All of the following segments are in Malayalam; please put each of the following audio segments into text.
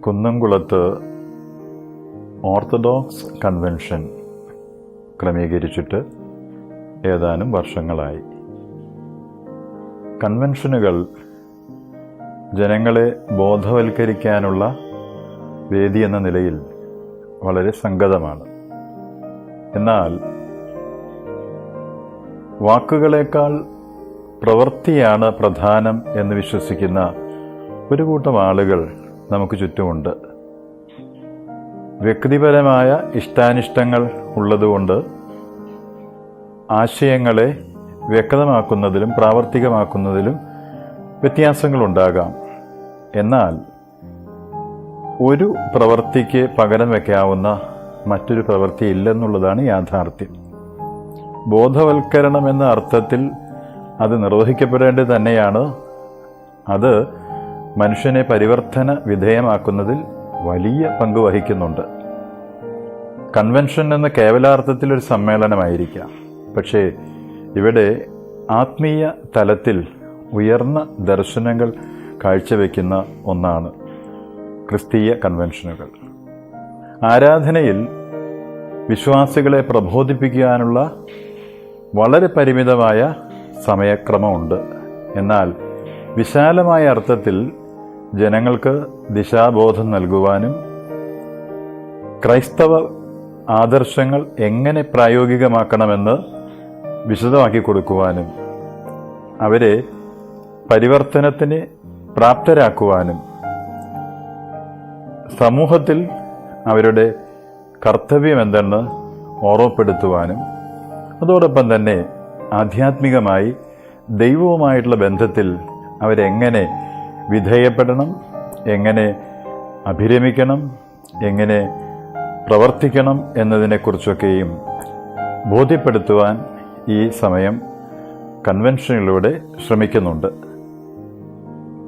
കുന്നംകുളത്ത് ഓർത്തഡോക്സ് കൺവെൻഷൻ ക്രമീകരിച്ചിട്ട് ഏതാനും വർഷങ്ങളായി. കൺവെൻഷനുകൾ ജനങ്ങളെ ബോധവൽക്കരിക്കാനുള്ള വേദി എന്ന നിലയിൽ വളരെ സംഗതമാണ്. എന്നാൽ വാക്കുകളേക്കാൾ പ്രവൃത്തിയാണ് പ്രധാനം എന്ന് വിശ്വസിക്കുന്ന ഒരു കൂട്ടം ആളുകൾ നമുക്ക് ചുറ്റുമുണ്ട്. വ്യക്തിപരമായ ഇഷ്ടാനിഷ്ടങ്ങൾ ഉള്ളതുകൊണ്ട് ആശയങ്ങളെ വ്യക്തമാക്കുന്നതിലും പ്രാവർത്തികമാക്കുന്നതിലും വ്യത്യാസങ്ങളുണ്ടാകാം. എന്നാൽ ഒരു പ്രവൃത്തിക്ക് പകരം വയ്ക്കാവുന്ന മറ്റൊരു പ്രവൃത്തി ഇല്ലെന്നുള്ളതാണ് യാഥാർത്ഥ്യം. ബോധവൽക്കരണം എന്ന അർത്ഥത്തിൽ അത് നിർവഹിക്കപ്പെടേണ്ടത് തന്നെയാണ്. അത് മനുഷ്യനെ പരിവർത്തന വിധേയമാക്കുന്നതിൽ വലിയ പങ്ക് വഹിക്കുന്നുണ്ട്. കൺവെൻഷൻ എന്ന കേവലാർത്ഥത്തിൽ ഒരു സമ്മേളനമായിരിക്കാം. പക്ഷേ ഇവിടെ ആത്മീയ തലത്തിൽ ഉയർന്ന ദർശനങ്ങൾ കാഴ്ചവെക്കുന്ന ഒന്നാണ് ക്രിസ്തീയ കൺവെൻഷനുകൾ. ആരാധനയിൽ വിശ്വാസികളെ പ്രബോധിപ്പിക്കാനുള്ള വളരെ പരിമിതമായ സമയക്രമമുണ്ട്. എന്നാൽ വിശാലമായ അർത്ഥത്തിൽ ജനങ്ങൾക്ക് ദിശാബോധം നൽകുവാനും ക്രൈസ്തവ ആദർശങ്ങൾ എങ്ങനെ പ്രായോഗികമാക്കണമെന്ന് വിശദമാക്കി കൊടുക്കുവാനും അവരെ പരിവർത്തനത്തിന് പ്രാപ്തരാക്കുവാനും സമൂഹത്തിൽ അവരുടെ കർത്തവ്യമെന്തെന്ന് ഓർമ്മപ്പെടുത്തുവാനും അതോടൊപ്പം തന്നെ ആധ്യാത്മികമായി ദൈവവുമായിട്ടുള്ള ബന്ധത്തിൽ അവരെങ്ങനെ വിധേയപ്പെടണം, എങ്ങനെ അഭിരമിക്കണം, എങ്ങനെ പ്രവർത്തിക്കണം എന്നതിനെക്കുറിച്ചൊക്കെയും ബോധ്യപ്പെടുത്തുവാൻ ഈ സമയം കൺവെൻഷനിലൂടെ ശ്രമിക്കുന്നുണ്ട്.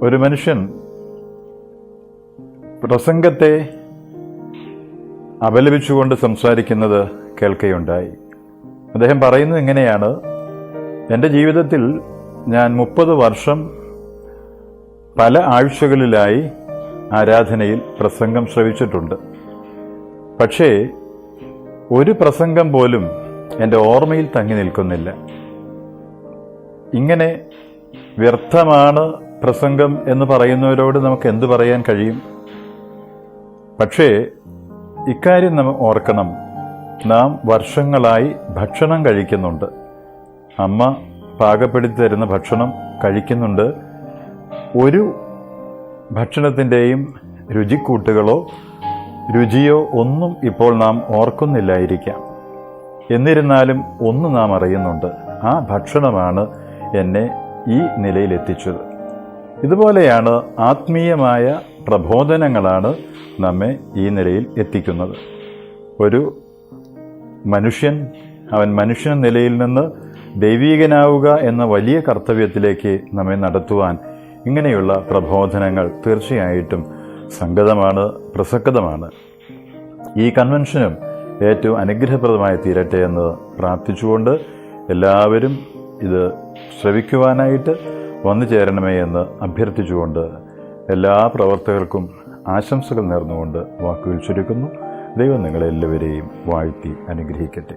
ഒരു മനുഷ്യൻ പ്രസംഗത്തെ അപലപിച്ചുകൊണ്ട് സംസാരിക്കുന്നത് കേൾക്കുകയുണ്ടായി. അദ്ദേഹം പറയുന്നത് ഇങ്ങനെയാണ്: എൻ്റെ ജീവിതത്തിൽ ഞാൻ 30 വർഷം പല ആഴ്ചകളിലായി ആരാധനയിൽ പ്രസംഗം ശ്രവിച്ചിട്ടുണ്ട്. പക്ഷേ ഒരു പ്രസംഗം പോലും എൻ്റെ ഓർമ്മയിൽ തങ്ങി നിൽക്കുന്നില്ല. ഇങ്ങനെ വ്യർത്ഥമാണ് പ്രസംഗം എന്ന് പറയുന്നവരോട് നമുക്ക് എന്തു പറയാൻ കഴിയും? പക്ഷേ ഇക്കാര്യം നാം ഓർക്കണം. നാം വർഷങ്ങളായി ഭക്ഷണം കഴിക്കുന്നുണ്ട്. അമ്മ പാകപ്പെടുത്തി തരുന്ന ഭക്ഷണം കഴിക്കുന്നുണ്ട്. ഒരു ഭക്ഷണത്തിൻ്റെയും രുചിക്കൂട്ടുകളോ രുചിയോ ഒന്നും ഇപ്പോൾ നാം ഓർക്കുന്നില്ലായിരിക്കാം. എന്നിരുന്നാലും ഒന്ന് നാം അറിയുന്നുണ്ട്: ആ ഭക്ഷണമാണ് എന്നെ ഈ നിലയിലെത്തിച്ചത്. ഇതുപോലെയാണ് ആത്മീയമായ പ്രബോധനങ്ങളാണ് നമ്മെ ഈ നിലയിൽ എത്തിക്കുന്നത്. ഒരു മനുഷ്യൻ അവൻ മനുഷ്യ നിലയിൽ നിന്ന് ദൈവീകനാവുക എന്ന വലിയ കർത്തവ്യത്തിലേക്ക് നമ്മെ നടത്തുവാൻ ഇങ്ങനെയുള്ള പ്രബോധനങ്ങൾ തീർച്ചയായിട്ടും സംഗതമാണ്, പ്രസക്തമാണ്. ഈ കൺവെൻഷനും ഏറ്റവും അനുഗ്രഹപ്രദമായി തീരട്ടെ എന്ന് പ്രാർത്ഥിച്ചുകൊണ്ട് എല്ലാവരും ഇത് ശ്രവിക്കുവാനായിട്ട് വന്നു ചേരണമേ എന്ന് അഭ്യർത്ഥിച്ചുകൊണ്ട് എല്ലാ പ്രവർത്തകർക്കും ആശംസകൾ നേർന്നുകൊണ്ട് വാക്കുകൾ ചുരുക്കുന്നു. ദൈവം നിങ്ങളെല്ലാവരെയും വാഴ്ത്തി അനുഗ്രഹിക്കട്ടെ.